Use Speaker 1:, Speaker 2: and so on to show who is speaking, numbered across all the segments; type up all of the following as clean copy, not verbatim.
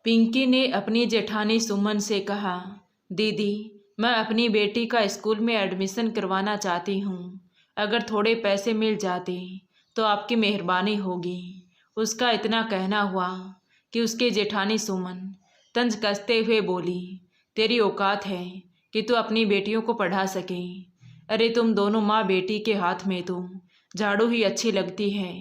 Speaker 1: पिंकी ने अपनी जेठानी सुमन से कहा, दीदी मैं अपनी बेटी का स्कूल में एडमिशन करवाना चाहती हूँ। अगर थोड़े पैसे मिल जाते तो आपकी मेहरबानी होगी। उसका इतना कहना हुआ कि उसकी जेठानी सुमन तंज कसते हुए बोली, तेरी औकात है कि तू अपनी बेटियों को पढ़ा सके। अरे तुम दोनों माँ बेटी के हाथ में तो झाड़ू ही अच्छी लगती है।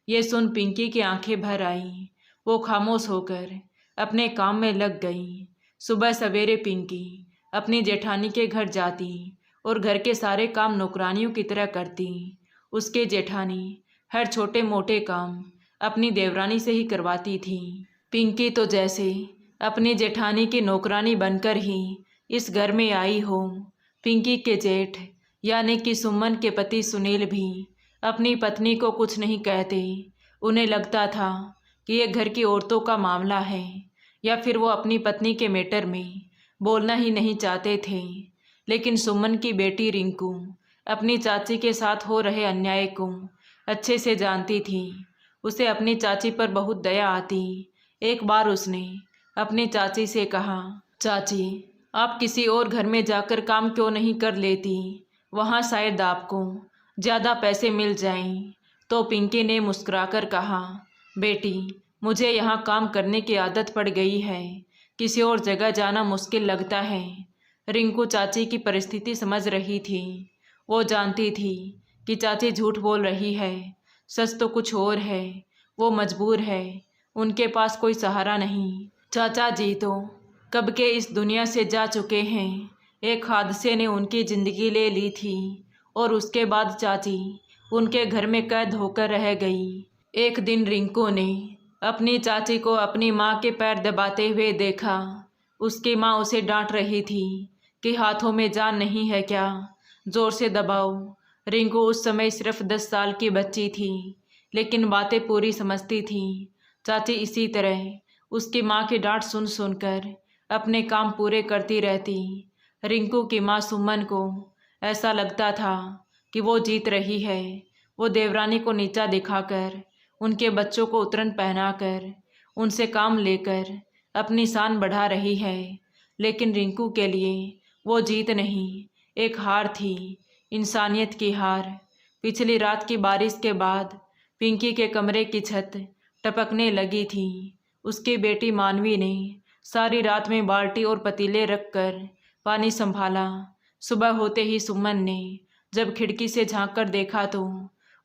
Speaker 1: ये सुन पिंकी की आंखें भर आईं। वो खामोश होकर अपने काम में लग गई। सुबह सवेरे पिंकी अपनी जेठानी के घर जाती और घर के सारे काम नौकरानियों की तरह करती। उसके जेठानी हर छोटे मोटे काम अपनी देवरानी से ही करवाती थी। पिंकी तो जैसे अपनी जेठानी की नौकरानी बनकर ही इस घर में आई हो। पिंकी के जेठ यानी कि सुमन के पति सुनील भी अपनी पत्नी को कुछ नहीं कहते। उन्हें लगता था कि ये घर की औरतों का मामला है, या फिर वो अपनी पत्नी के मैटर में बोलना ही नहीं चाहते थे। लेकिन सुमन की बेटी रिंकू अपनी चाची के साथ हो रहे अन्याय को अच्छे से जानती थी। उसे अपनी चाची पर बहुत दया आती। एक बार उसने अपनी चाची से कहा, चाची आप किसी और घर में जाकर काम क्यों नहीं कर लेती, वहाँ शायद आपको ज़्यादा पैसे मिल जाएं। तो पिंकी ने मुस्कुराकर कहा, बेटी मुझे यहाँ काम करने की आदत पड़ गई है, किसी और जगह जाना मुश्किल लगता है। रिंकू चाची की परिस्थिति समझ रही थी। वो जानती थी कि चाची झूठ बोल रही है, सच तो कुछ और है। वो मजबूर है, उनके पास कोई सहारा नहीं। चाचा जी तो कब के इस दुनिया से जा चुके हैं। एक हादसे ने उनकी ज़िंदगी ले ली थी और उसके बाद चाची उनके घर में कैद होकर रह गई। एक दिन रिंकू ने अपनी चाची को अपनी माँ के पैर दबाते हुए देखा। उसकी माँ उसे डांट रही थी कि हाथों में जान नहीं है क्या, ज़ोर से दबाओ। रिंकू उस समय सिर्फ 10 साल की बच्ची थी, लेकिन बातें पूरी समझती थी। चाची इसी तरह उसकी माँ की डांट सुन सुनकर अपने काम पूरे करती रहती। रिंकू की माँ सुमन को ऐसा लगता था कि वो जीत रही है। वो देवरानी को नीचा दिखाकर, उनके बच्चों को उतरन पहनाकर, उनसे काम लेकर अपनी शान बढ़ा रही है। लेकिन रिंकू के लिए वो जीत नहीं, एक हार थी, इंसानियत की हार। पिछली रात की बारिश के बाद पिंकी के कमरे की छत टपकने लगी थी। उसकी बेटी मानवी ने सारी रात में बाल्टी और पतीले रखकर पानी संभाला। सुबह होते ही सुमन ने जब खिड़की से झांक कर देखा तो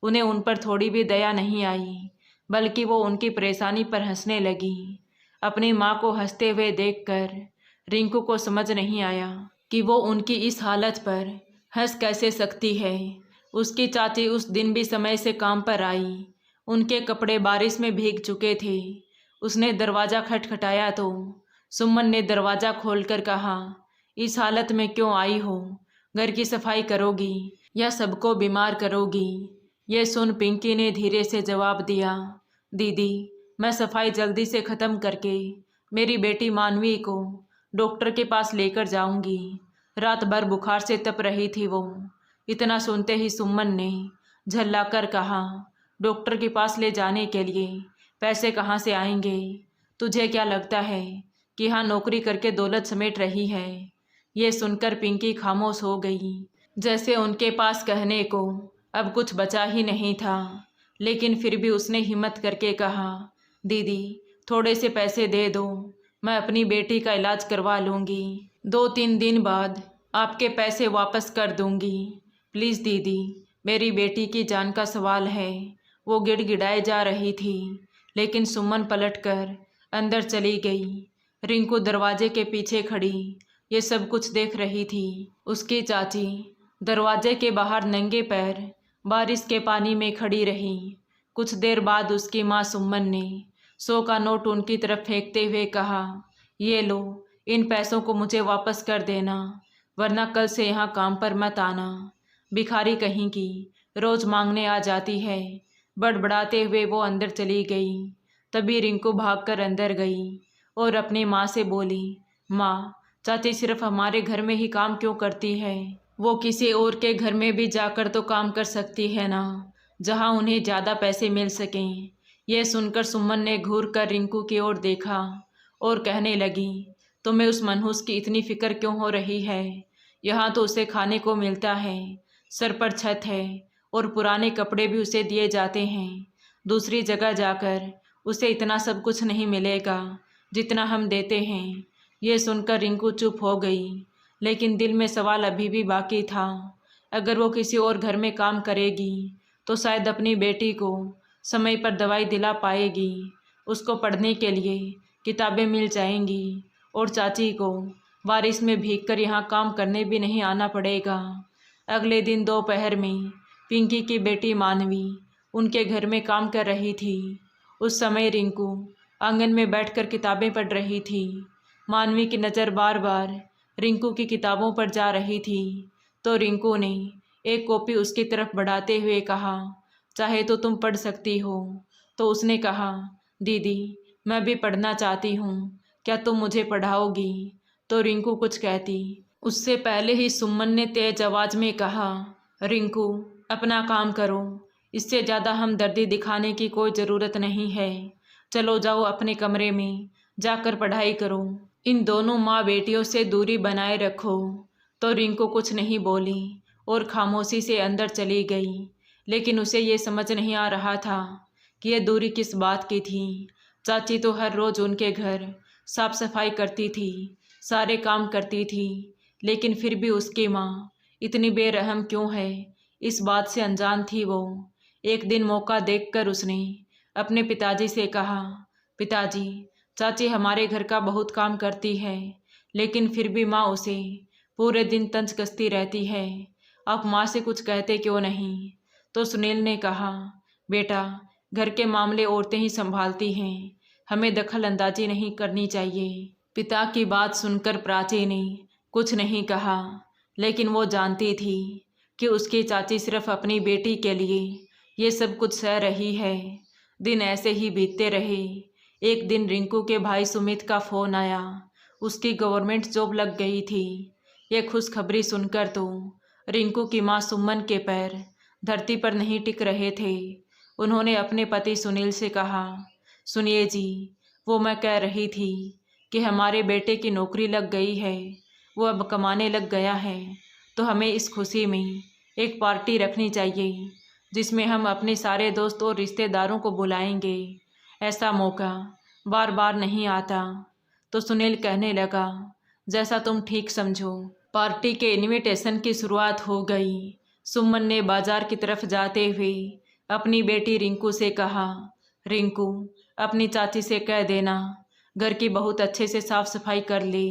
Speaker 1: उन्हें उन पर थोड़ी भी दया नहीं आई, बल्कि वो उनकी परेशानी पर हंसने लगी। अपनी माँ को हंसते हुए देखकर रिंकू को समझ नहीं आया कि वो उनकी इस हालत पर हंस कैसे सकती है। उसकी चाची उस दिन भी समय से काम पर आई। उनके कपड़े बारिश में भीग चुके थे। उसने दरवाज़ा खटखटाया तो सुमन ने दरवाज़ा खोलकर कहा, इस हालत में क्यों आई हो? घर की सफाई करोगी या सबको बीमार करोगी? ये सुन पिंकी ने धीरे से जवाब दिया, दीदी मैं सफाई जल्दी से ख़त्म करके मेरी बेटी मानवी को डॉक्टर के पास लेकर जाऊंगी। रात भर बुखार से तप रही थी वो। इतना सुनते ही सुमन ने झल्लाकर कहा, डॉक्टर के पास ले जाने के लिए पैसे कहाँ से आएंगे? तुझे क्या लगता है कि यहाँ नौकरी करके दौलत समेट रही है? ये सुनकर पिंकी खामोश हो गई, जैसे उनके पास कहने को अब कुछ बचा ही नहीं था। लेकिन फिर भी उसने हिम्मत करके कहा, दीदी थोड़े से पैसे दे दो, मैं अपनी बेटी का इलाज करवा लूँगी। 2-3 दिन बाद आपके पैसे वापस कर दूँगी। प्लीज़ दीदी, मेरी बेटी की जान का सवाल है। वो गिड़गिड़ाए जा रही थी, लेकिन सुमन पलटकर अंदर चली गई। रिंकू दरवाजे के पीछे खड़ी ये सब कुछ देख रही थी। उसकी चाची दरवाजे के बाहर नंगे पैर बारिश के पानी में खड़ी रही। कुछ देर बाद उसकी माँ सुमन ने 100 का नोट उनकी तरफ फेंकते हुए कहा, ये लो, इन पैसों को मुझे वापस कर देना, वरना कल से यहाँ काम पर मत आना। भिखारी कहीं की रोज़ मांगने आ जाती है। बड़बड़ाते हुए वो अंदर चली गई। तभी रिंकू भागकर अंदर गई और अपनी माँ से बोली, माँ चाची सिर्फ हमारे घर में ही काम क्यों करती है? वो किसी और के घर में भी जाकर तो काम कर सकती है ना, जहाँ उन्हें ज़्यादा पैसे मिल सकें। यह सुनकर सुमन ने घूर कर रिंकू की ओर देखा और कहने लगी, तुम्हें उस मनहूस की इतनी फिक्र क्यों हो रही है? यहाँ तो उसे खाने को मिलता है, सर पर छत है और पुराने कपड़े भी उसे दिए जाते हैं। दूसरी जगह जाकर उसे इतना सब कुछ नहीं मिलेगा जितना हम देते हैं। ये सुनकर रिंकू चुप हो गई, लेकिन दिल में सवाल अभी भी बाकी था। अगर वो किसी और घर में काम करेगी तो शायद अपनी बेटी को समय पर दवाई दिला पाएगी, उसको पढ़ने के लिए किताबें मिल जाएंगी और चाची को बारिश में भीगकर यहाँ काम करने भी नहीं आना पड़ेगा। अगले दिन दोपहर में पिंकी की बेटी मानवी उनके घर में काम कर रही थी। उस समय रिंकू आंगन में बैठकर किताबें पढ़ रही थी। मानवी की नज़र बार बार रिंकू की किताबों पर जा रही थी, तो रिंकू ने एक कॉपी उसकी तरफ बढ़ाते हुए कहा, चाहे तो तुम पढ़ सकती हो। तो उसने कहा, दीदी मैं भी पढ़ना चाहती हूँ, क्या तुम मुझे पढ़ाओगी? तो रिंकू कुछ कहती उससे पहले ही सुमन ने तेज आवाज़ में कहा, रिंकू अपना काम करो, इससे ज़्यादा हमदर्दी दिखाने की कोई ज़रूरत नहीं है। चलो जाओ अपने कमरे में जाकर पढ़ाई करो। इन दोनों माँ बेटियों से दूरी बनाए रखो। तो रिंकू कुछ नहीं बोली और खामोशी से अंदर चली गई, लेकिन उसे ये समझ नहीं आ रहा था कि यह दूरी किस बात की थी। चाची तो हर रोज़ उनके घर साफ सफाई करती थी, सारे काम करती थी, लेकिन फिर भी उसकी माँ इतनी बेरहम क्यों है, इस बात से अनजान थी वो। एक दिन मौका देखकर उसने अपने पिताजी से कहा, पिताजी चाची हमारे घर का बहुत काम करती है, लेकिन फिर भी माँ उसे पूरे दिन तंज कसती रहती है, आप माँ से कुछ कहते क्यों नहीं? तो सुनील ने कहा, बेटा घर के मामले औरतें ही संभालती हैं, हमें दखल अंदाजी नहीं करनी चाहिए। पिता की बात सुनकर प्राची ने कुछ नहीं कहा, लेकिन वो जानती थी कि उसकी चाची सिर्फ अपनी बेटी के लिए ये सब कुछ सह रही है। दिन ऐसे ही बीतते रहे। एक दिन रिंकू के भाई सुमित का फ़ोन आया, उसकी गवर्नमेंट जॉब लग गई थी। ये खुशखबरी सुनकर तो रिंकू की माँ सुमन के पैर धरती पर नहीं टिक रहे थे। उन्होंने अपने पति सुनील से कहा, सुनिए जी, वो मैं कह रही थी कि हमारे बेटे की नौकरी लग गई है, वो अब कमाने लग गया है, तो हमें इस खुशी में एक पार्टी रखनी चाहिए जिसमें हम अपने सारे दोस्त और रिश्तेदारों को बुलाएंगे। ऐसा मौका बार बार नहीं आता। तो सुनील कहने लगा, जैसा तुम ठीक समझो। पार्टी के इनविटेशन की शुरुआत हो गई। सुमन ने बाजार की तरफ जाते हुए अपनी बेटी रिंकू से कहा, रिंकू अपनी चाची से कह देना घर की बहुत अच्छे से साफ सफाई कर ले,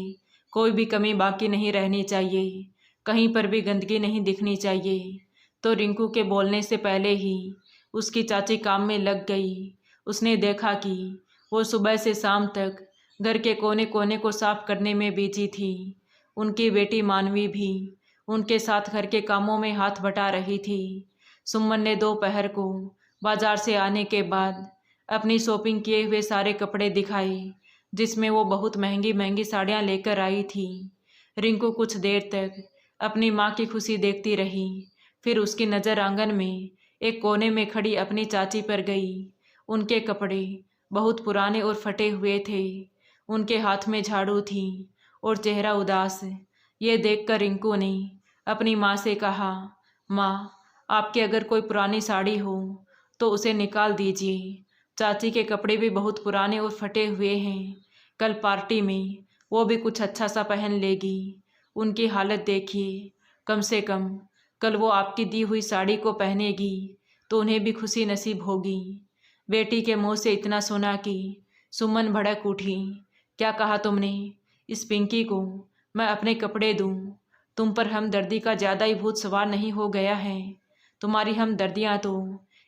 Speaker 1: कोई भी कमी बाकी नहीं रहनी चाहिए, कहीं पर भी गंदगी नहीं दिखनी चाहिए। तो रिंकू के बोलने से पहले ही उसकी चाची काम में लग गई। उसने देखा कि वो सुबह से शाम तक घर के कोने कोने को साफ करने में बिजी थी। उनकी बेटी मानवी भी उनके साथ घर के कामों में हाथ बटा रही थी। सुमन ने दोपहर को बाजार से आने के बाद अपनी शॉपिंग किए हुए सारे कपड़े दिखाए, जिसमें वो बहुत महंगी महंगी साड़ियाँ लेकर आई थी। रिंकू कुछ देर तक अपनी माँ की खुशी देखती रही, फिर उसकी नज़र आंगन में एक कोने में खड़ी अपनी चाची पर गई। उनके कपड़े बहुत पुराने और फटे हुए थे, उनके हाथ में झाड़ू थी और चेहरा उदास। ये देखकर रिंकू ने अपनी माँ से कहा, माँ आपके अगर कोई पुरानी साड़ी हो तो उसे निकाल दीजिए, चाची के कपड़े भी बहुत पुराने और फटे हुए हैं, कल पार्टी में वो भी कुछ अच्छा सा पहन लेगी। उनकी हालत देखिए, कम से कम कल वो आपकी दी हुई साड़ी को पहनेगी तो उन्हें भी खुशी नसीब होगी। बेटी के मुंह से इतना सुना कि सुमन भड़क उठी। क्या कहा तुमने? इस पिंकी को मैं अपने कपड़े दूं? तुम पर हमदर्दी का ज़्यादा ही भूत सवार नहीं हो गया है? तुम्हारी हमदर्दियाँ तो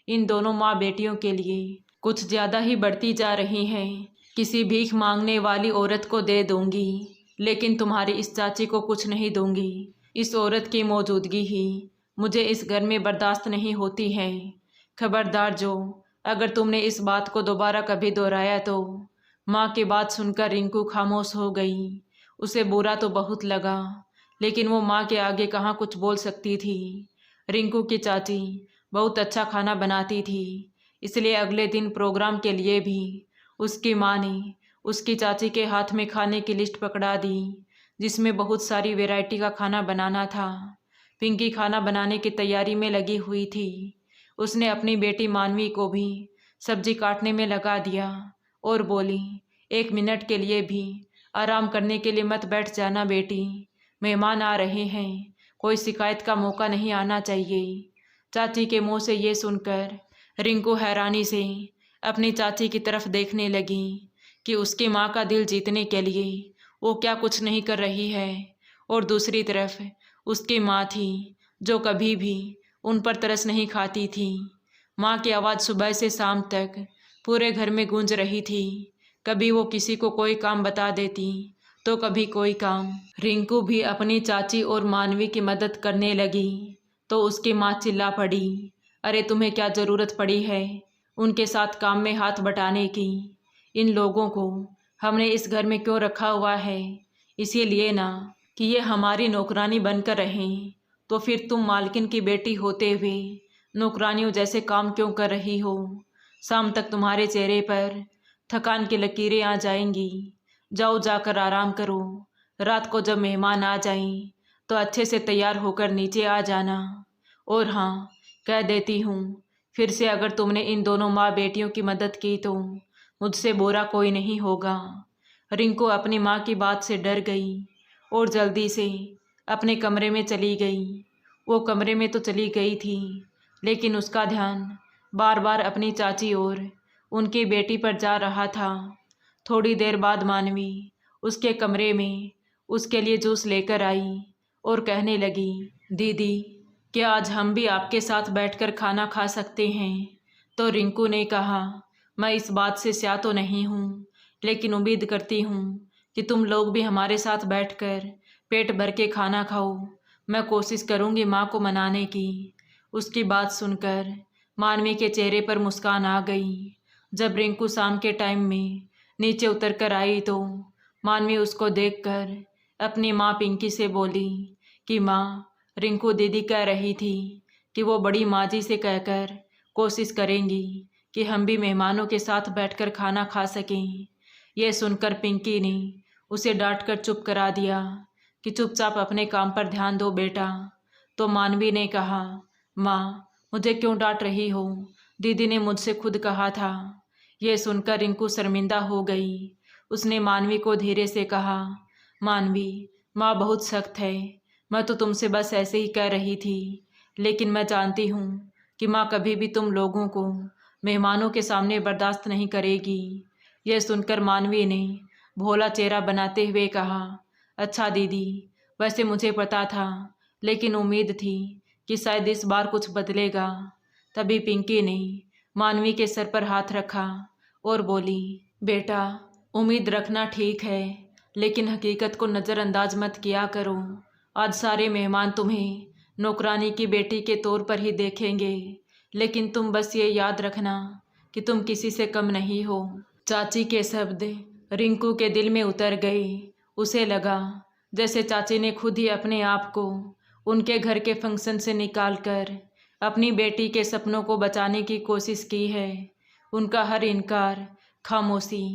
Speaker 1: इन दोनों माँ बेटियों के लिए कुछ ज़्यादा ही बढ़ती जा रही हैं। किसी भीख मांगने वाली औरत को दे दूंगी, लेकिन तुम्हारी इस चाची को कुछ नहीं दूंगी। इस औरत की मौजूदगी ही मुझे इस घर में बर्दाश्त नहीं होती है। खबरदार जो अगर तुमने इस बात को दोबारा कभी दोहराया तो। माँ की बात सुनकर रिंकू खामोश हो गई। उसे बुरा तो बहुत लगा, लेकिन वो माँ के आगे कहाँ कुछ बोल सकती थी। रिंकू की चाची बहुत अच्छा खाना बनाती थी, इसलिए अगले दिन प्रोग्राम के लिए भी उसकी माँ ने उसकी चाची के हाथ में खाने की लिस्ट पकड़ा दी, जिसमें बहुत सारी वैरायटी का खाना बनाना था। पिंकी खाना बनाने की तैयारी में लगी हुई थी। उसने अपनी बेटी मानवी को भी सब्जी काटने में लगा दिया और बोली, 1 मिनट के लिए भी आराम करने के लिए मत बैठ जाना बेटी, मेहमान आ रहे हैं, कोई शिकायत का मौका नहीं आना चाहिए। चाची के मुंह से ये सुनकर रिंकू हैरानी से अपनी चाची की तरफ देखने लगी कि उसकी माँ का दिल जीतने के लिए वो क्या कुछ नहीं कर रही है। और दूसरी तरफ उसकी माँ थी जो कभी भी उन पर तरस नहीं खाती थी। माँ की आवाज़ सुबह से शाम तक पूरे घर में गूंज रही थी। कभी वो किसी को कोई काम बता देती तो कभी कोई काम। रिंकू भी अपनी चाची और मानवी की मदद करने लगी तो उसकी माँ चिल्ला पड़ी, अरे तुम्हें क्या ज़रूरत पड़ी है उनके साथ काम में हाथ बटाने की? इन लोगों को हमने इस घर में क्यों रखा हुआ है? इसीलिए ना कि ये हमारी नौकरानी बनकर रहें। तो फिर तुम मालकिन की बेटी होते हुए नौकरानियों जैसे काम क्यों कर रही हो? शाम तक तुम्हारे चेहरे पर थकान की लकीरें आ जाएंगी। जाओ जाकर आराम करो। रात को जब मेहमान आ जाएं तो अच्छे से तैयार होकर नीचे आ जाना। और हाँ, कह देती हूँ, फिर से अगर तुमने इन दोनों माँ बेटियों की मदद की तो मुझसे बुरा कोई नहीं होगा। रिंकू अपनी माँ की बात से डर गई और जल्दी से अपने कमरे में चली गई। वो कमरे में तो चली गई थी, लेकिन उसका ध्यान बार बार अपनी चाची और उनकी बेटी पर जा रहा था। थोड़ी देर बाद मानवी उसके कमरे में उसके लिए जूस लेकर आई और कहने लगी, दीदी क्या आज हम भी आपके साथ बैठकर खाना खा सकते हैं? तो रिंकू ने कहा, मैं इस बात से स्या तो नहीं हूँ, लेकिन उम्मीद करती हूँ कि तुम लोग भी हमारे साथ बैठकर पेट भर के खाना खाओ। मैं कोशिश करूँगी माँ को मनाने की। उसकी बात सुनकर मानवी के चेहरे पर मुस्कान आ गई। जब रिंकू शाम के टाइम में नीचे उतर कर आई तो मानवी उसको देखकर अपनी माँ पिंकी से बोली कि माँ, रिंकू दीदी कह रही थी कि वो बड़ी माँ जी से कहकर कोशिश करेंगी कि हम भी मेहमानों के साथ बैठकर खाना खा सकें। यह सुनकर पिंकी ने उसे डांटकर चुप करा दिया कि चुपचाप अपने काम पर ध्यान दो बेटा। तो मानवी ने कहा, माँ मुझे क्यों डांट रही हो? दीदी ने मुझसे खुद कहा था। यह सुनकर रिंकू शर्मिंदा हो गई। उसने मानवी को धीरे से कहा, मानवी, माँ बहुत सख्त है, मैं तो तुमसे बस ऐसे ही कह रही थी, लेकिन मैं जानती हूँ कि माँ कभी भी तुम लोगों को मेहमानों के सामने बर्दाश्त नहीं करेगी। यह सुनकर मानवी ने भोला चेहरा बनाते हुए कहा, अच्छा दीदी, वैसे मुझे पता था, लेकिन उम्मीद थी कि शायद इस बार कुछ बदलेगा। तभी पिंकी ने मानवी के सर पर हाथ रखा और बोली, बेटा उम्मीद रखना ठीक है, लेकिन हकीकत को नज़रअंदाज मत किया करो। आज सारे मेहमान तुम्हें नौकरानी की बेटी के तौर पर ही देखेंगे, लेकिन तुम बस ये याद रखना कि तुम किसी से कम नहीं हो। चाची के शब्द रिंकू के दिल में उतर गए। उसे लगा जैसे चाची ने खुद ही अपने आप को उनके घर के फंक्शन से निकालकर अपनी बेटी के सपनों को बचाने की कोशिश की है। उनका हर इनकार खामोशी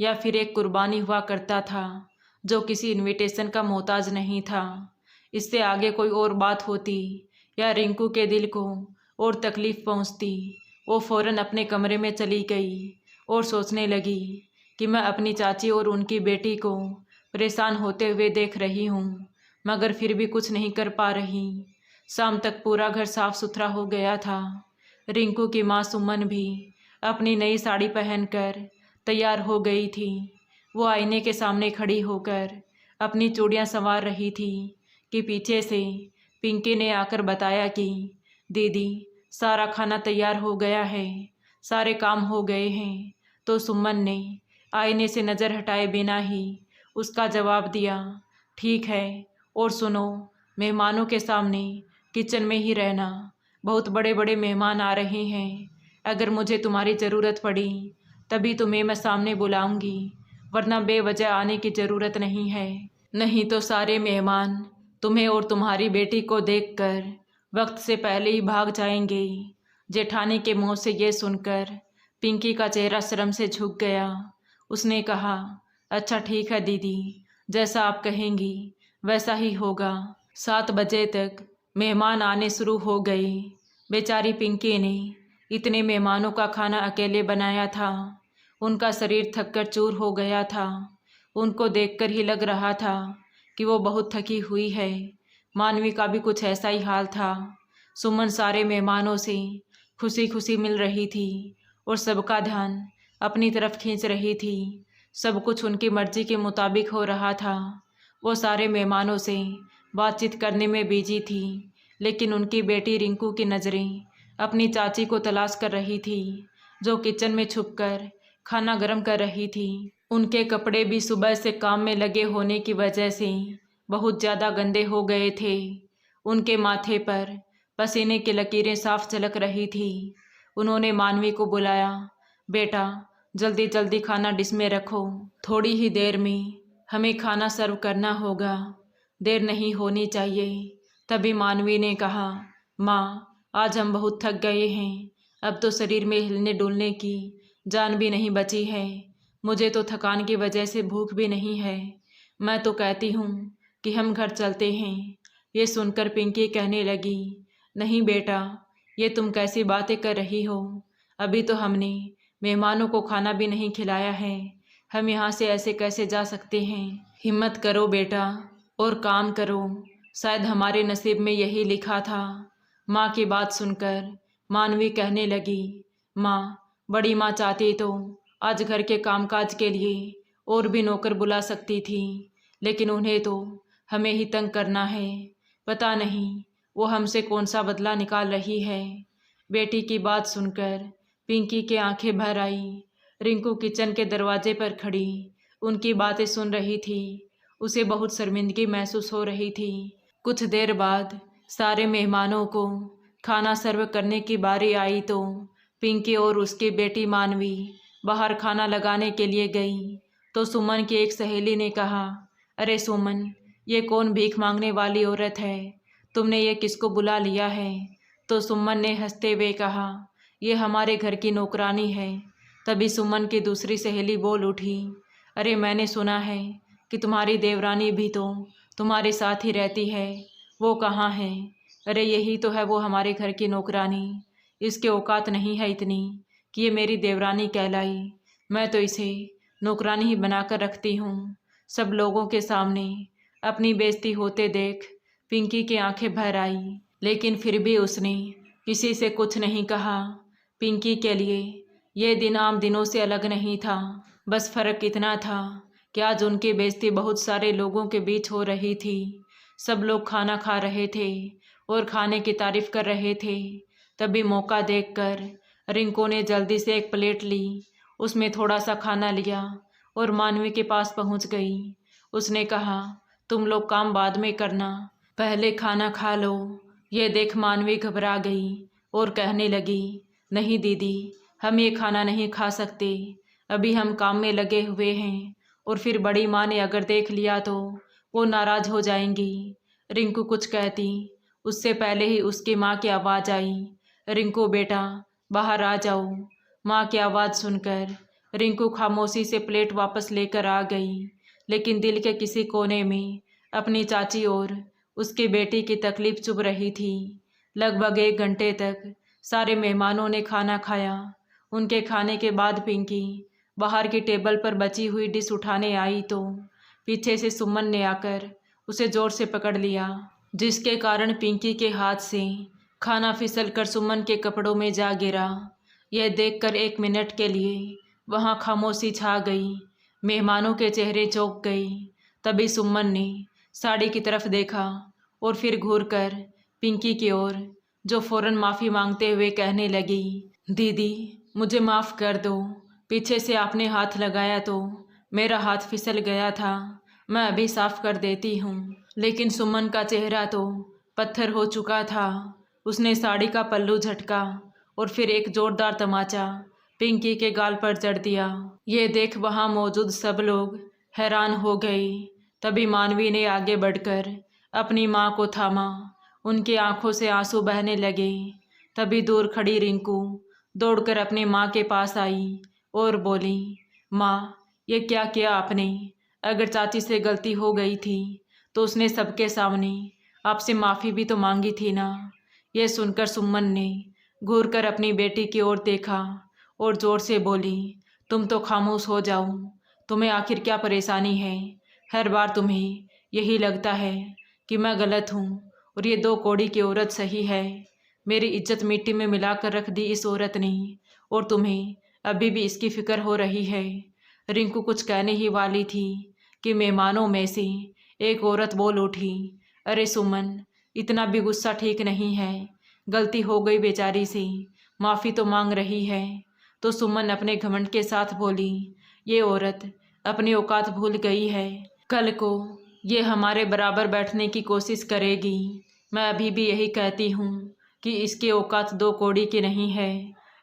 Speaker 1: या फिर एक कुर्बानी हुआ करता था, जो किसी इनविटेशन का मोहताज नहीं था। इससे आगे कोई और बात होती या रिंकू के दिल को और तकलीफ़ पहुंचती, वो फ़ौरन अपने कमरे में चली गई और सोचने लगी कि मैं अपनी चाची और उनकी बेटी को परेशान होते हुए देख रही हूँ, मगर फिर भी कुछ नहीं कर पा रही। शाम तक पूरा घर साफ सुथरा हो गया था। रिंकू की माँ सुमन भी अपनी नई साड़ी पहनकर तैयार हो गई थी। वो आईने के सामने खड़ी होकर अपनी चूड़ियाँ संवार रही थी कि पीछे से पिंकी ने आकर बताया कि दीदी सारा खाना तैयार हो गया है, सारे काम हो गए हैं। तो सुमन ने आईने से नज़र हटाए बिना ही उसका जवाब दिया, ठीक है, और सुनो, मेहमानों के सामने किचन में ही रहना, बहुत बड़े बड़े मेहमान आ रहे हैं। अगर मुझे तुम्हारी ज़रूरत पड़ी तभी तुम्हें मैं सामने बुलाऊंगी, वरना बेवजह आने की ज़रूरत नहीं है। नहीं तो सारे मेहमान तुम्हें और तुम्हारी बेटी को देखकर वक्त से पहले ही भाग जाएंगे। जेठानी के मुंह से ये सुनकर पिंकी का चेहरा शर्म से झुक गया। उसने कहा, अच्छा ठीक है दीदी, जैसा आप कहेंगी वैसा ही होगा। 7 बजे तक मेहमान आने शुरू हो गए। बेचारी पिंकी ने इतने मेहमानों का खाना अकेले बनाया था। उनका शरीर थककर चूर हो गया था। उनको देखकर ही लग रहा था कि वो बहुत थकी हुई है। मानवी का भी कुछ ऐसा ही हाल था। सुमन सारे मेहमानों से खुशी खुशी मिल रही थी और सबका ध्यान अपनी तरफ खींच रही थी। सब कुछ उनकी मर्जी के मुताबिक हो रहा था। वो सारे मेहमानों से बातचीत करने में बिजी थी, लेकिन उनकी बेटी रिंकू की नज़रें अपनी चाची को तलाश कर रही थी, जो किचन में छुपकर खाना गर्म कर रही थी। उनके कपड़े भी सुबह से काम में लगे होने की वजह से बहुत ज़्यादा गंदे हो गए थे। उनके माथे पर पसीने की लकीरें साफ झलक रही थी। उन्होंने मानवी को बुलाया, बेटा जल्दी जल्दी खाना डिश में रखो, थोड़ी ही देर में हमें खाना सर्व करना होगा, देर नहीं होनी चाहिए। तभी मानवी ने कहा, माँ आज हम बहुत थक गए हैं, अब तो शरीर में हिलने डुलने की जान भी नहीं बची है। मुझे तो थकान की वजह से भूख भी नहीं है। मैं तो कहती हूँ कि हम घर चलते हैं। ये सुनकर पिंकी कहने लगी, नहीं बेटा, ये तुम कैसी बातें कर रही हो? अभी तो हमने मेहमानों को खाना भी नहीं खिलाया है। हम यहाँ से ऐसे कैसे जा सकते हैं? हिम्मत करो बेटा और काम करो, शायद हमारे नसीब में यही लिखा था। माँ की बात सुनकर मानवी कहने लगी, माँ बड़ी माँ चाहती तो आज घर के कामकाज के लिए और भी नौकर बुला सकती थी, लेकिन उन्हें तो हमें ही तंग करना है। पता नहीं वो हमसे कौन सा बदला निकाल रही है। बेटी की बात सुनकर पिंकी की आंखें भर आई। रिंकू किचन के दरवाजे पर खड़ी उनकी बातें सुन रही थी। उसे बहुत शर्मिंदगी महसूस हो रही थी। कुछ देर बाद सारे मेहमानों को खाना सर्व करने की बारी आई तो पिंकी और उसकी बेटी मानवी बाहर खाना लगाने के लिए गई तो सुमन की एक सहेली ने कहा, अरे सुमन, ये कौन भीख मांगने वाली औरत है? तुमने ये किसको बुला लिया है? तो सुमन ने हंसते हुए कहा, ये हमारे घर की नौकरानी है। तभी सुमन की दूसरी सहेली बोल उठी, अरे मैंने सुना है कि तुम्हारी देवरानी भी तो तुम्हारे साथ ही रहती है, वो कहाँ है? अरे यही तो है वो हमारे घर की नौकरानी। इसके औकात नहीं है इतनी कि ये मेरी देवरानी कहलाई। मैं तो इसे नौकरानी ही बनाकर रखती हूँ। सब लोगों के सामने अपनी बेइज्जती होते देख पिंकी की आंखें भर आई, लेकिन फिर भी उसने किसी से कुछ नहीं कहा। पिंकी के लिए ये दिन आम दिनों से अलग नहीं था। बस फ़र्क इतना था कि आज उनकी बेइज्जती बहुत सारे लोगों के बीच हो रही थी। सब लोग खाना खा रहे थे और खाने की तारीफ कर रहे थे। तभी मौका देखकर रिंकू ने जल्दी से एक प्लेट ली, उसमें थोड़ा सा खाना लिया और मानवी के पास पहुंच गई। उसने कहा, तुम लोग काम बाद में करना, पहले खाना खा लो। ये देख मानवी घबरा गई और कहने लगी, नहीं दीदी, हम ये खाना नहीं खा सकते, अभी हम काम में लगे हुए हैं और फिर बड़ी माँ ने अगर देख लिया तो वो नाराज़ हो जाएंगी। रिंकू कुछ कहती उससे पहले ही उसकी माँ की आवाज़ आई, रिंकू बेटा बाहर आ जाओ। माँ की आवाज़ सुनकर रिंकू खामोशी से प्लेट वापस लेकर आ गई, लेकिन दिल के किसी कोने में अपनी चाची और उसकी बेटी की तकलीफ़ चुभ रही थी। लगभग 1 घंटे तक सारे मेहमानों ने खाना खाया। उनके खाने के बाद पिंकी बाहर की टेबल पर बची हुई डिश उठाने आई तो पीछे से सुमन ने आकर उसे ज़ोर से पकड़ लिया, जिसके कारण पिंकी के हाथ से खाना फिसलकर सुमन के कपड़ों में जा गिरा। यह देखकर 1 मिनट के लिए वहाँ खामोशी छा गई। मेहमानों के चेहरे चौंक गए। तभी सुमन ने साड़ी की तरफ देखा और फिर घूरकर पिंकी की ओर, जो फ़ौरन माफ़ी मांगते हुए कहने लगी, दीदी मुझे माफ़ कर दो, पीछे से आपने हाथ लगाया तो मेरा हाथ फिसल गया था, मैं अभी साफ़ कर देती हूँ। लेकिन सुमन का चेहरा तो पत्थर हो चुका था। उसने साड़ी का पल्लू झटका और फिर एक ज़ोरदार तमाचा पिंकी के गाल पर जड़ दिया। ये देख वहाँ मौजूद सब लोग हैरान हो गए। तभी मानवी ने आगे बढ़कर अपनी माँ को थामा। उनकी आंखों से आंसू बहने लगे। तभी दूर खड़ी रिंकू दौड़कर अपनी माँ के पास आई और बोली, माँ ये क्या किया आपने? अगर चाची से गलती हो गई थी तो उसने सबके सामने आपसे माफ़ी भी तो मांगी थी ना। यह सुनकर सुमन ने घूरकर अपनी बेटी की ओर देखा और ज़ोर से बोली, तुम तो खामोश हो जाओ। तुम्हें आखिर क्या परेशानी है? हर बार तुम्हें यही लगता है कि मैं गलत हूँ और ये दो कौड़ी की औरत सही है। मेरी इज्जत मिट्टी में मिलाकर रख दी इस औरत ने, और तुम्हें अभी भी इसकी फिक्र हो रही है। रिंकू कुछ कहने ही वाली थी कि मेहमानों में से एक औरत बोल उठी, अरे सुमन, इतना भी गुस्सा ठीक नहीं है। गलती हो गई बेचारी से, माफ़ी तो मांग रही है। तो सुमन अपने घमंड के साथ बोली, ये औरत अपनी औकात भूल गई है। कल को ये हमारे बराबर बैठने की कोशिश करेगी। मैं अभी भी यही कहती हूँ कि इसकी औकात दो कौड़ी की नहीं है।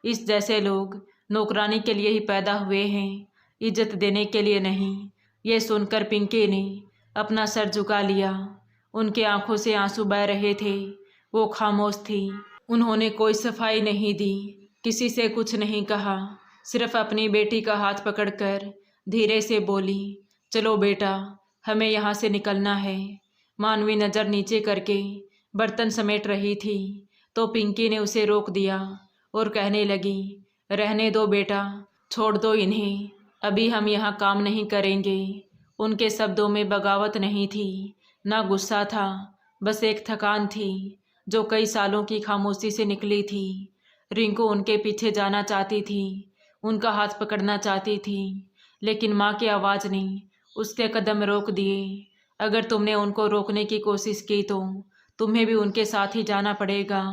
Speaker 1: इस जैसे लोग नौकरानी के लिए ही पैदा हुए हैं, इज्जत देने के लिए नहीं। ये सुनकर पिंकी ने अपना सर झुका लिया। उनके आंखों से आंसू बह रहे थे। वो खामोश थी। उन्होंने कोई सफाई नहीं दी, किसी से कुछ नहीं कहा, सिर्फ अपनी बेटी का हाथ पकड़कर धीरे से बोली, चलो बेटा, हमें यहाँ से निकलना है। मानवी नज़र नीचे करके बर्तन समेट रही थी तो पिंकी ने उसे रोक दिया और कहने लगी, रहने दो बेटा, छोड़ दो इन्हें, अभी हम यहाँ काम नहीं करेंगे। उनके शब्दों में बगावत नहीं थी, ना गुस्सा था, बस एक थकान थी जो कई सालों की खामोशी से निकली थी। रिंकू उनके पीछे जाना चाहती थी, उनका हाथ पकड़ना चाहती थी, लेकिन माँ की आवाज़ ने उसके कदम रोक दिए। अगर तुमने उनको रोकने की कोशिश की तो तुम्हें भी उनके साथ ही जाना पड़ेगा।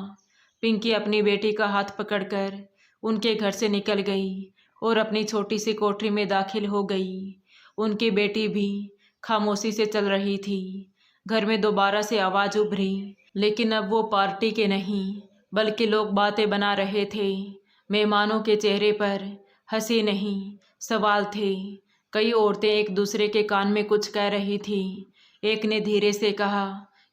Speaker 1: पिंकी अपनी बेटी का हाथ पकड़कर उनके घर से निकल गई और अपनी छोटी सी कोठरी में दाखिल हो गई। उनकी बेटी भी खामोशी से चल रही थी। घर में दोबारा से आवाज़ उभरी, लेकिन अब वो पार्टी के नहीं बल्कि लोग बातें बना रहे थे। मेहमानों के चेहरे पर हंसी नहीं, सवाल थे। कई औरतें एक दूसरे के कान में कुछ कह रही थी। एक ने धीरे से कहा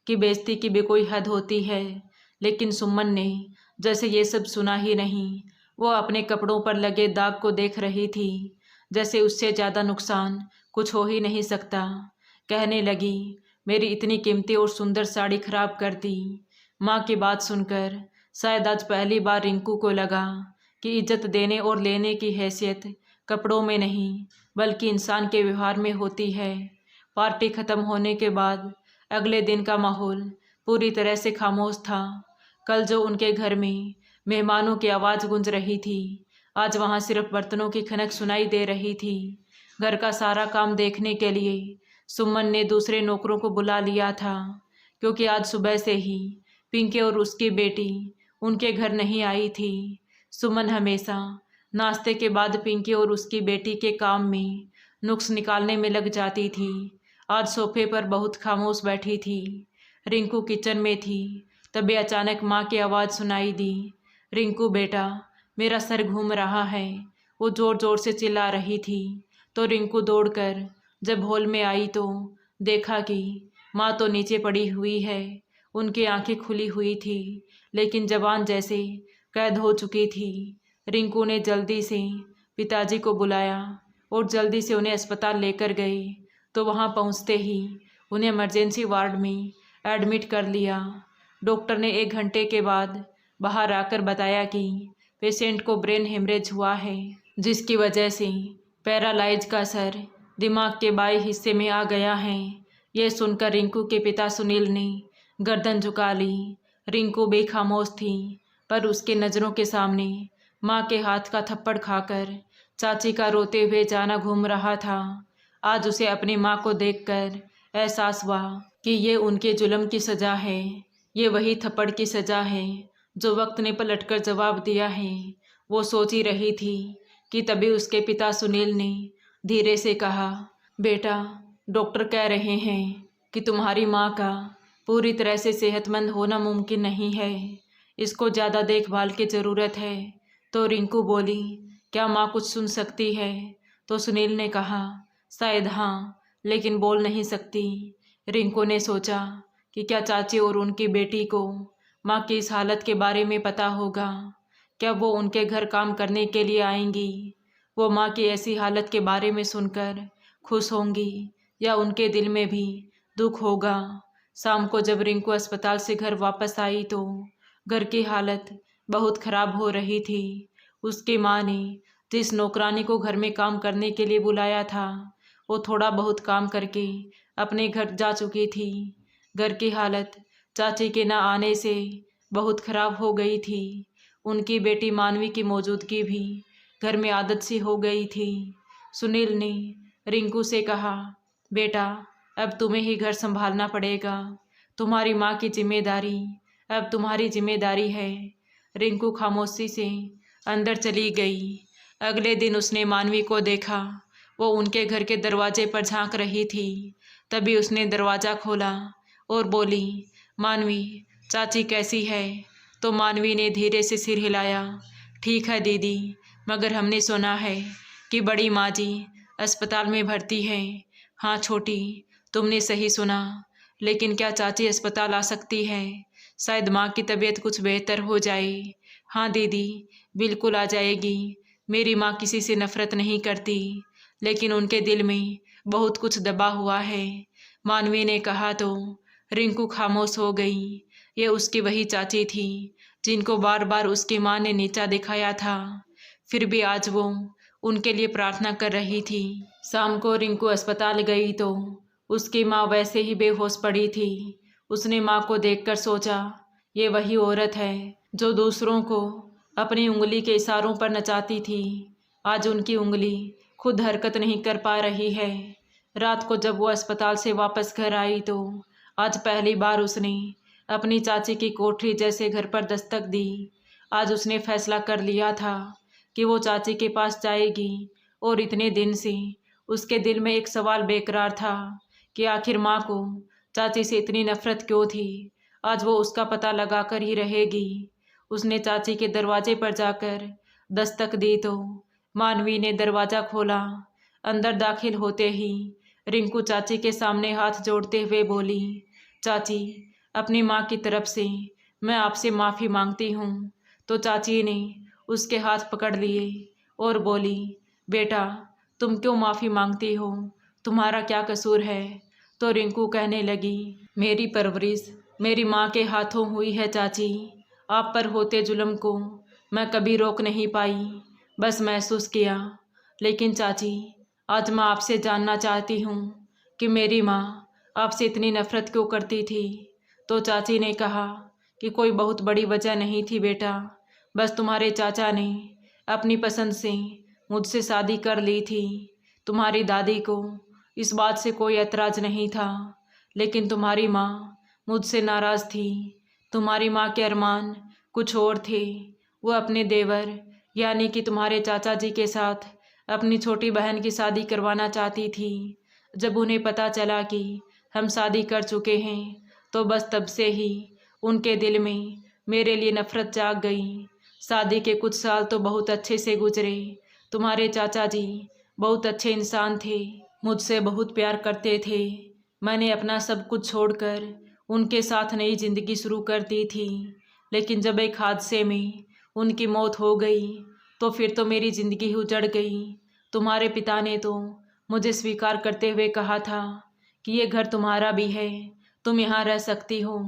Speaker 1: कि बेइज्जती की भी कोई हद होती है, लेकिन सुमन ने जैसे ये सब सुना ही नहीं। वो अपने कपड़ों पर लगे दाग को देख रही थी, जैसे उससे ज़्यादा नुकसान कुछ हो ही नहीं सकता। कहने लगी, मेरी इतनी कीमती और सुंदर साड़ी खराब कर दी। माँ की बात सुनकर शायद आज पहली बार रिंकू को लगा कि इज्जत देने और लेने की हैसियत कपड़ों में नहीं बल्कि इंसान के व्यवहार में होती है। पार्टी ख़त्म होने के बाद अगले दिन का माहौल पूरी तरह से खामोश था। कल जो उनके घर में मेहमानों की आवाज़ गूंज रही थी, आज वहाँ सिर्फ बर्तनों की खनक सुनाई दे रही थी। घर का सारा काम देखने के लिए सुमन ने दूसरे नौकरों को बुला लिया था, क्योंकि आज सुबह से ही पिंकी और उसकी बेटी उनके घर नहीं आई थी। सुमन हमेशा नाश्ते के बाद पिंकी और उसकी बेटी के काम में नुक्स निकालने में लग जाती थी। आज सोफे पर बहुत खामोश बैठी थी। रिंकू किचन में थी, तभी अचानक माँ की आवाज़ सुनाई दी, रिंकू बेटा, मेरा सर घूम रहा है। वो ज़ोर ज़ोर से चिल्ला रही थी। तो रिंकू दौड़कर जब हॉल में आई तो देखा कि माँ तो नीचे पड़ी हुई है। उनकी आंखें खुली हुई थी, लेकिन जबान जैसे कैद हो चुकी थी। रिंकू ने जल्दी से पिताजी को बुलाया और जल्दी से उन्हें अस्पताल लेकर गए। तो वहाँ पहुँचते ही उन्हें इमरजेंसी वार्ड में एडमिट कर लिया। डॉक्टर ने 1 घंटे के बाद बाहर आकर बताया कि पेशेंट को ब्रेन हेमरेज हुआ है, जिसकी वजह से पैरालाइज का सर दिमाग के बाएं हिस्से में आ गया है। यह सुनकर रिंकू के पिता सुनील ने गर्दन झुका ली। रिंकू बेखामोश थी, पर उसके नज़रों के सामने माँ के हाथ का थप्पड़ खाकर चाची का रोते हुए जाना घूम रहा था। आज उसे अपनी माँ को देखकर एहसास हुआ कि ये उनके जुल्म की सज़ा है। ये वही थप्पड़ की सज़ा है जो वक्त ने पलटकर जवाब दिया है। वो सोच ही रही थी कि तभी उसके पिता सुनील ने धीरे से कहा, बेटा, डॉक्टर कह रहे हैं कि तुम्हारी माँ का पूरी तरह से सेहतमंद होना मुमकिन नहीं है, इसको ज़्यादा देखभाल की ज़रूरत है। तो रिंकू बोली, क्या माँ कुछ सुन सकती है? तो सुनील ने कहा, शायद हाँ, लेकिन बोल नहीं सकती। रिंकू ने सोचा कि क्या चाची और उनकी बेटी को माँ की इस हालत के बारे में पता होगा? क्या वो उनके घर काम करने के लिए आएंगी? वो माँ की ऐसी हालत के बारे में सुनकर खुश होंगी या उनके दिल में भी दुख होगा। शाम को जब रिंकू अस्पताल से घर वापस आई तो घर की हालत बहुत ख़राब हो रही थी। उसकी माँ ने जिस नौकरानी को घर में काम करने के लिए बुलाया था वो थोड़ा बहुत काम करके अपने घर जा चुकी थी। घर की हालत चाची के न आने से बहुत ख़राब हो गई थी। उनकी बेटी मानवी की मौजूदगी भी घर में आदत सी हो गई थी। सुनील ने रिंकू से कहा, बेटा अब तुम्हें ही घर संभालना पड़ेगा, तुम्हारी माँ की जिम्मेदारी अब तुम्हारी जिम्मेदारी है। रिंकू खामोशी से अंदर चली गई। अगले दिन उसने मानवी को देखा, वो उनके घर के दरवाजे पर झांक रही थी। तभी उसने दरवाज़ा खोला और बोली, मानवी चाची कैसी है? तो मानवी ने धीरे से सिर हिलाया, ठीक है दीदी, मगर हमने सुना है कि बड़ी माँ जी अस्पताल में भर्ती है। हाँ छोटी, तुमने सही सुना, लेकिन क्या चाची अस्पताल आ सकती है? शायद माँ की तबीयत कुछ बेहतर हो जाए। हाँ दीदी, बिल्कुल आ जाएगी। मेरी माँ किसी से नफ़रत नहीं करती, लेकिन उनके दिल में बहुत कुछ दबा हुआ है, मानवी ने कहा तो रिंकू खामोश हो गई। ये उसकी वही चाची थी जिनको बार बार उसकी माँ ने नीचा दिखाया था, फिर भी आज वो उनके लिए प्रार्थना कर रही थी। शाम को रिंकू अस्पताल गई तो उसकी माँ वैसे ही बेहोश पड़ी थी। उसने माँ को देखकर सोचा, ये वही औरत है जो दूसरों को अपनी उंगली के इशारों पर नचाती थी। आज उनकी उंगली खुद हरकत नहीं कर पा रही है। रात को जब वो अस्पताल से वापस घर आई तो आज पहली बार उसने अपनी चाची की कोठरी जैसे घर पर दस्तक दी। आज उसने फैसला कर लिया था कि वो चाची के पास जाएगी, और इतने दिन से उसके दिल में एक सवाल बेकरार था कि आखिर माँ को चाची से इतनी नफरत क्यों थी। आज वो उसका पता लगा कर ही रहेगी। उसने चाची के दरवाजे पर जाकर दस्तक दी तो मानवी ने दरवाज़ा खोला। अंदर दाखिल होते ही रिंकू चाची के सामने हाथ जोड़ते हुए बोली, चाची अपनी माँ की तरफ से मैं आपसे माफ़ी मांगती हूँ। तो चाची ने उसके हाथ पकड़ लिए और बोली, बेटा तुम क्यों माफ़ी मांगती हो, तुम्हारा क्या कसूर है? तो रिंकू कहने लगी, मेरी परवरिश मेरी माँ के हाथों हुई है चाची। आप पर होते जुल्म को मैं कभी रोक नहीं पाई, बस महसूस किया। लेकिन चाची आज मैं आपसे जानना चाहती हूँ कि मेरी माँ आपसे इतनी नफ़रत क्यों करती थी। तो चाची ने कहा कि कोई बहुत बड़ी वजह नहीं थी बेटा, बस तुम्हारे चाचा ने अपनी पसंद से मुझसे शादी कर ली थी। तुम्हारी दादी को इस बात से कोई एतराज़ नहीं था, लेकिन तुम्हारी माँ मुझसे नाराज़ थी। तुम्हारी माँ के अरमान कुछ और थे। वो अपने देवर यानी कि तुम्हारे चाचा जी के साथ अपनी छोटी बहन की शादी करवाना चाहती थी। जब उन्हें पता चला कि हम शादी कर चुके हैं तो बस तब से ही उनके दिल में मेरे लिए नफ़रत जाग गई। शादी के कुछ साल तो बहुत अच्छे से गुजरे। तुम्हारे चाचा जी बहुत अच्छे इंसान थे, मुझसे बहुत प्यार करते थे। मैंने अपना सब कुछ छोड़कर उनके साथ नई ज़िंदगी शुरू कर दी थी, लेकिन जब एक हादसे में उनकी मौत हो गई तो फिर तो मेरी ज़िंदगी ही उजड़ गई। तुम्हारे पिता ने तो मुझे स्वीकार करते हुए कहा था कि ये घर तुम्हारा भी है, तुम यहाँ रह सकती हो।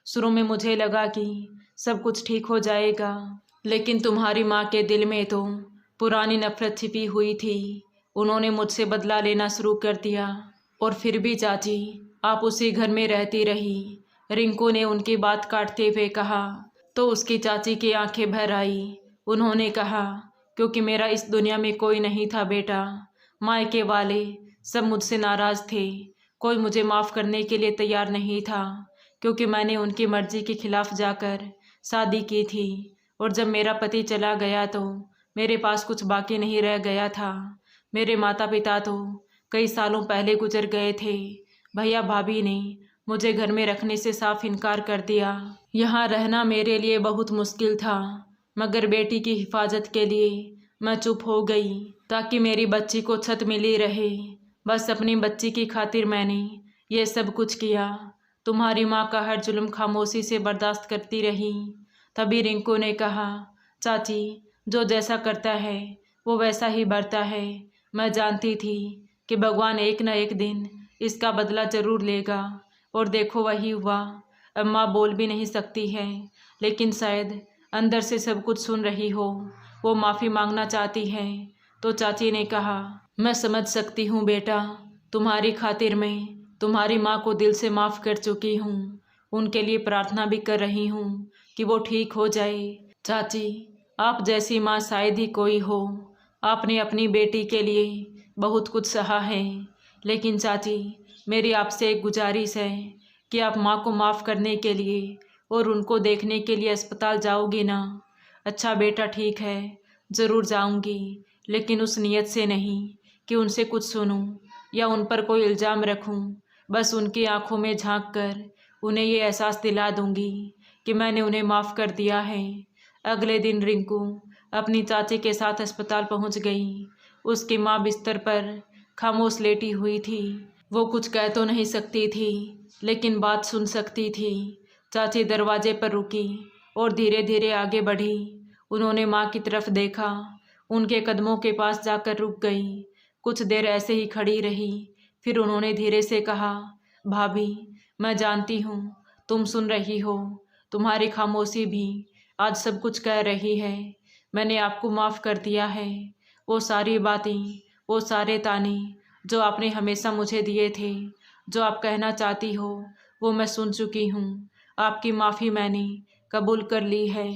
Speaker 1: शुरू में मुझे लगा कि सब कुछ ठीक हो जाएगा, लेकिन तुम्हारी माँ के दिल में तो पुरानी नफ़रत छिपी हुई थी। उन्होंने मुझसे बदला लेना शुरू कर दिया, और फिर भी चाची आप उसी घर में रहती रही। रिंकू ने उनकी बात काटते हुए कहा। तो उसकी चाची की आंखें भर आई। उन्होंने कहा, क्योंकि मेरा इस दुनिया में कोई नहीं था बेटा। मायके वाले सब मुझसे नाराज़ थे, कोई मुझे माफ़ करने के लिए तैयार नहीं था, क्योंकि मैंने उनकी मर्ज़ी के खिलाफ़ जाकर शादी की थी। और जब मेरा पति चला गया तो मेरे पास कुछ बाकी नहीं रह गया था। मेरे माता पिता तो कई सालों पहले गुजर गए थे। भैया भाभी ने मुझे घर में रखने से साफ इनकार कर दिया। यहाँ रहना मेरे लिए बहुत मुश्किल था, मगर बेटी की हिफाजत के लिए मैं चुप हो गई ताकि मेरी बच्ची को छत मिली रहे। बस अपनी बच्ची की खातिर मैंने ये सब कुछ किया। तुम्हारी माँ का हर जुल्म खामोशी से बर्दाश्त करती रही। तभी रिंकू ने कहा, चाची जो जैसा करता है वो वैसा ही बढ़ता है। मैं जानती थी कि भगवान एक न एक दिन इसका बदला ज़रूर लेगा, और देखो वही हुआ। अब माँ बोल भी नहीं सकती है, लेकिन शायद अंदर से सब कुछ सुन रही हो। वो माफ़ी मांगना चाहती है। तो चाची ने कहा, मैं समझ सकती हूँ बेटा, तुम्हारी खातिर मैं तुम्हारी माँ को दिल से माफ़ कर चुकी हूँ। उनके लिए प्रार्थना भी कर रही हूँ कि वो ठीक हो जाए। चाची, आप जैसी माँ शायद ही कोई हो। आपने अपनी बेटी के लिए बहुत कुछ सहा है। लेकिन चाची, मेरी आपसे एक गुजारिश है कि आप माँ को माफ़ करने के लिए और उनको देखने के लिए अस्पताल जाओगी ना? अच्छा बेटा, ठीक है, ज़रूर जाऊंगी, लेकिन उस नीयत से नहीं कि उनसे कुछ सुनूं या उन पर कोई इल्ज़ाम रखूं। बस उनकी आंखों में झांक कर उन्हें ये एहसास दिला दूंगी कि मैंने उन्हें माफ़ कर दिया है। अगले दिन रिंकू अपनी चाची के साथ अस्पताल पहुंच गई। उसकी माँ बिस्तर पर खामोश लेटी हुई थी। वो कुछ कह तो नहीं सकती थी, लेकिन बात सुन सकती थी। चाची दरवाजे पर रुकी और धीरे धीरे आगे बढ़ी। उन्होंने माँ की तरफ देखा, उनके कदमों के पास जाकर रुक गई। कुछ देर ऐसे ही खड़ी रही, फिर उन्होंने धीरे से कहा, भाभी, मैं जानती हूँ तुम सुन रही हो। तुम्हारी खामोशी भी आज सब कुछ कह रही है। मैंने आपको माफ़ कर दिया है। वो सारी बातें, वो सारे ताने जो आपने हमेशा मुझे दिए थे, जो आप कहना चाहती हो, वो मैं सुन चुकी हूँ। आपकी माफ़ी मैंने कबूल कर ली है।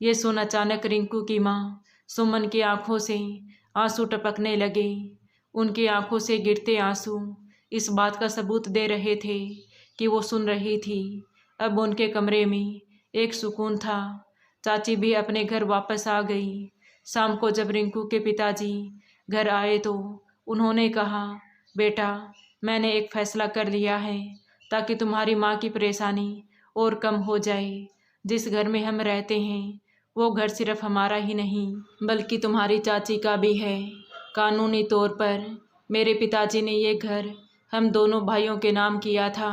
Speaker 1: ये सुन अचानक रिंकू की माँ सुमन की आंखों से आंसू टपकने लगे। उनकी आंखों से गिरते आंसू इस बात का सबूत दे रहे थे कि वो सुन रही थी। अब उनके कमरे में एक सुकून था। चाची भी अपने घर वापस आ गई। शाम को जब रिंकू के पिताजी घर आए तो उन्होंने कहा, बेटा, मैंने एक फ़ैसला कर लिया है ताकि तुम्हारी माँ की परेशानी और कम हो जाए। जिस घर में हम रहते हैं वो घर सिर्फ हमारा ही नहीं बल्कि तुम्हारी चाची का भी है। कानूनी तौर पर मेरे पिताजी ने ये घर हम दोनों भाइयों के नाम किया था।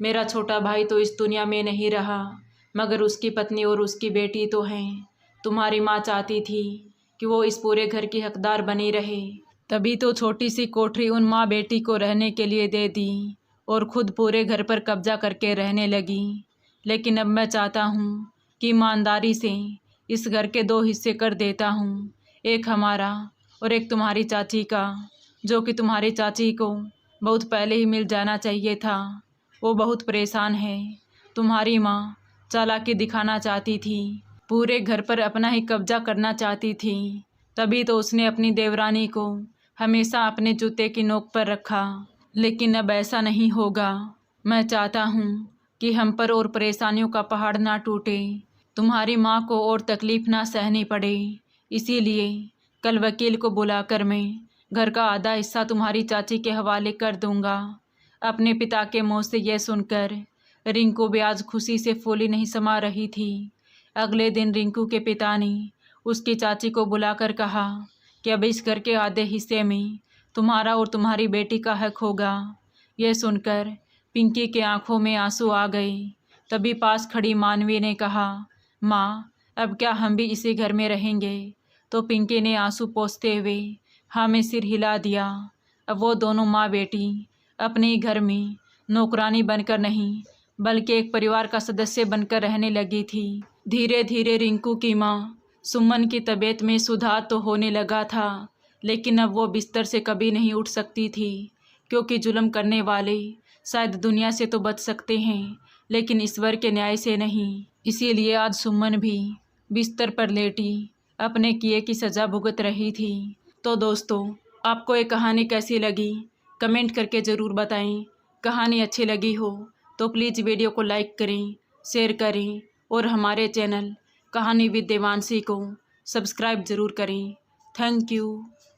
Speaker 1: मेरा छोटा भाई तो इस दुनिया में नहीं रहा, मगर उसकी पत्नी और उसकी बेटी तो हैं। तुम्हारी माँ चाहती थी कि वो इस पूरे घर की हकदार बनी रहे, तभी तो छोटी सी कोठरी उन माँ बेटी को रहने के लिए दे दी और खुद पूरे घर पर कब्जा करके रहने लगी। लेकिन अब मैं चाहता हूँ कि ईमानदारी से इस घर के 2 हिस्से कर देता हूँ, एक हमारा और एक तुम्हारी चाची का, जो कि तुम्हारी चाची को बहुत पहले ही मिल जाना चाहिए था। वो बहुत परेशान है। तुम्हारी माँ चालाकी दिखाना चाहती थी, पूरे घर पर अपना ही कब्जा करना चाहती थी, तभी तो उसने अपनी देवरानी को हमेशा अपने जूते की नोक पर रखा। लेकिन अब ऐसा नहीं होगा। मैं चाहता हूँ कि हम पर और परेशानियों का पहाड़ ना टूटे, तुम्हारी माँ को और तकलीफ़ ना सहनी पड़े। इसीलिए कल वकील को बुलाकर मैं घर का आधा हिस्सा तुम्हारी चाची के हवाले कर दूंगा। अपने पिता के मुँह से यह सुनकर रिंकू भी आज खुशी से फूली नहीं समा रही थी। अगले दिन रिंकू के पिता ने उसकी चाची को बुलाकर कहा कि अब इस घर के आधे हिस्से में तुम्हारा और तुम्हारी बेटी का हक होगा। यह सुनकर पिंकी के आंखों में आंसू आ गए। तभी पास खड़ी मानवी ने कहा, माँ, अब क्या हम भी इसी घर में रहेंगे? तो पिंकी ने आंसू पोंछते हुए हाँ में सिर हिला दिया। अब वो दोनों माँ बेटी अपने ही घर में नौकरानी बनकर नहीं बल्कि एक परिवार का सदस्य बनकर रहने लगी थी। धीरे धीरे रिंकू की माँ सुमन की तबीयत में सुधार तो होने लगा था, लेकिन अब वो बिस्तर से कभी नहीं उठ सकती थी, क्योंकि जुल्म करने वाले शायद दुनिया से तो बच सकते हैं, लेकिन ईश्वर के न्याय से नहीं। इसीलिए आज सुमन भी बिस्तर पर लेटी अपने किए की सज़ा भुगत रही थी। तो दोस्तों, आपको ये कहानी कैसी लगी कमेंट करके ज़रूर बताएं। कहानी अच्छी लगी हो तो प्लीज़ वीडियो को लाइक करें, शेयर करें और हमारे चैनल कहानी विद देवांशी को सब्सक्राइब ज़रूर करें। Thank you.